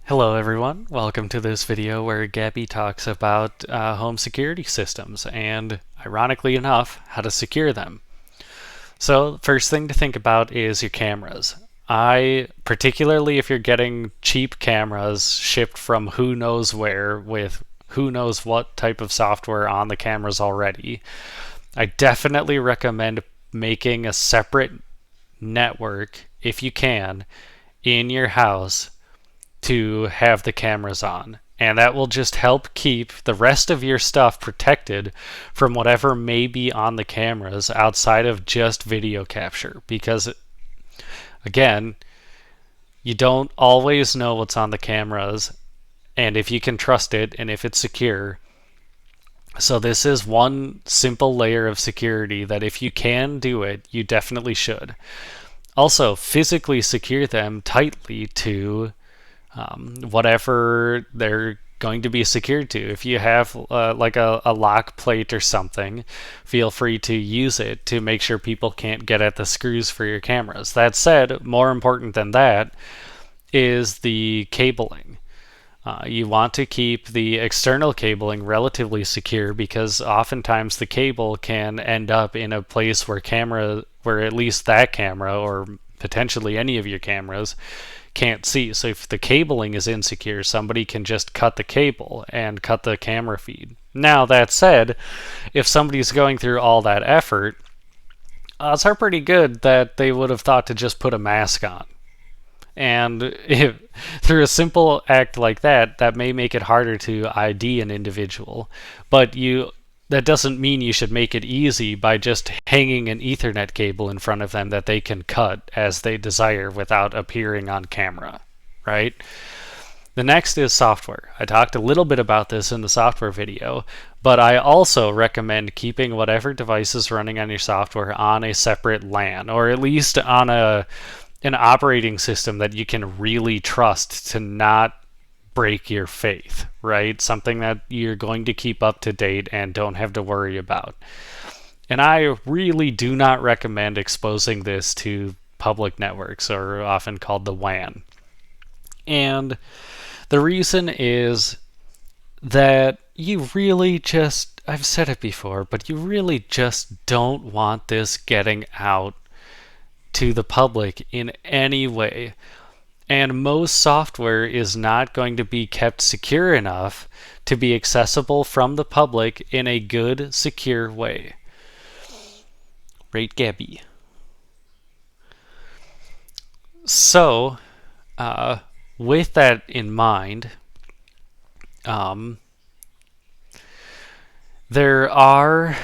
Hello everyone, welcome to this video where Gabby talks about home security systems and, ironically enough, how to secure them. So, first thing to think about is your cameras. Particularly if you're getting cheap cameras shipped from who knows where with who knows what type of software on the cameras already, I definitely recommend making a separate network, if you can, in your house to have the cameras on. And that will just help keep the rest of your stuff protected from whatever may be on the cameras outside of just video capture. Because, again, you don't always know what's on the cameras, and if you can trust it and if it's secure. So, this is one simple layer of security that if you can do it, you definitely should. Also, physically secure them tightly to whatever they're going to be secured to. If you have like a lock plate or something, feel free to use it to make sure people can't get at the screws for your cameras. That said, more important than that is the cabling. You want to keep the external cabling relatively secure because oftentimes the cable can end up in a place where at least that camera or potentially any of your cameras can't see. So if the cabling is insecure, somebody can just cut the cable and cut the camera feed. Now, that said, if somebody's going through all that effort, odds are pretty good that they would have thought to just put a mask on. And through a simple act like that, that may make it harder to ID an individual. But that doesn't mean you should make it easy by just hanging an Ethernet cable in front of them that they can cut as they desire without appearing on camera, right? The next is software. I talked a little bit about this in the software video, but I also recommend keeping whatever device is running on your software on a separate LAN, or at least on an operating system that you can really trust to not break your faith, right? Something that you're going to keep up to date and don't have to worry about. And I really do not recommend exposing this to public networks, or often called the WAN. And the reason is that you really just, I've said it before, but you really just don't want this getting out to the public in any way. And most software is not going to be kept secure enough to be accessible from the public in a good, secure way. Rate Gabby. So, with that in mind, there are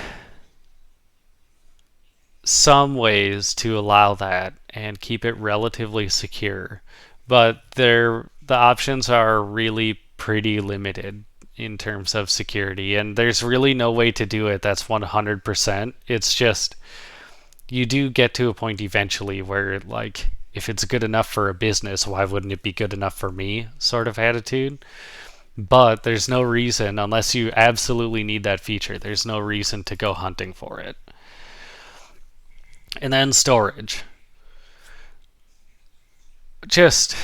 some ways to allow that and keep it relatively secure, but the options are really pretty limited in terms of security, and there's really no way to do it that's 100%. It's just you do get to a point eventually where, like, if it's good enough for a business, why wouldn't it be good enough for me sort of attitude. But there's no reason, unless you absolutely need that feature, there's no reason to go hunting for it. And then storage. Just,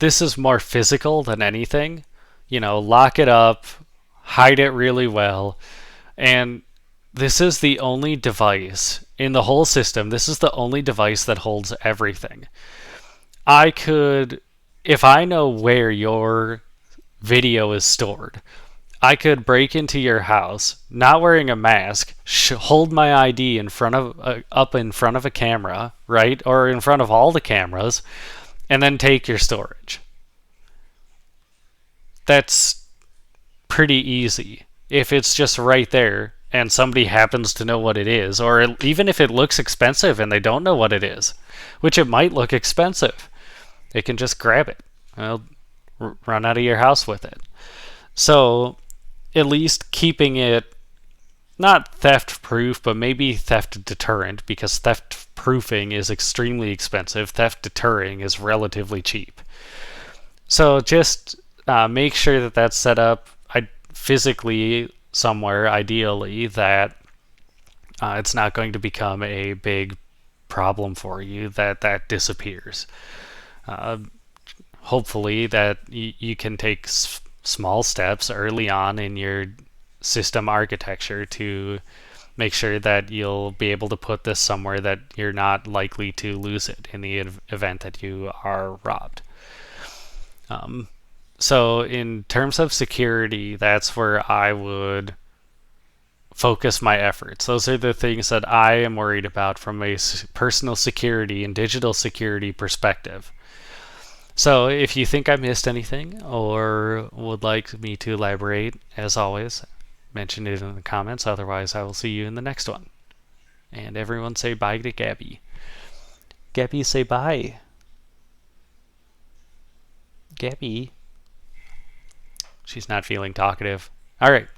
this is more physical than anything. Lock it up, hide it really well, and this is the only device in the whole system. This is the only device that holds everything. If I know where your video is stored, I could break into your house, not wearing a mask, hold my ID up in front of a camera, right, or in front of all the cameras, and then take your storage. That's pretty easy if it's just right there and somebody happens to know what it is, or even if it looks expensive and they don't know what it is, which it might look expensive, they can just grab it. Run out of your house with it. So, at least keeping it not theft proof, but maybe theft deterrent, because theft proofing is extremely expensive. Theft deterring is relatively cheap. So just make sure that that's set up physically somewhere, ideally, that it's not going to become a big problem for you, that disappears. hopefully that you can take small steps early on in your system architecture to make sure that you'll be able to put this somewhere that you're not likely to lose it in the event that you are robbed. So in terms of security, that's where I would focus my efforts. Those are the things that I am worried about from a personal security and digital security perspective. So if you think I missed anything or would like me to elaborate, as always, mention it in the comments. Otherwise, I will see you in the next one. And everyone say bye to Gabby. Gabby, say bye. Gabby. She's not feeling talkative. All right.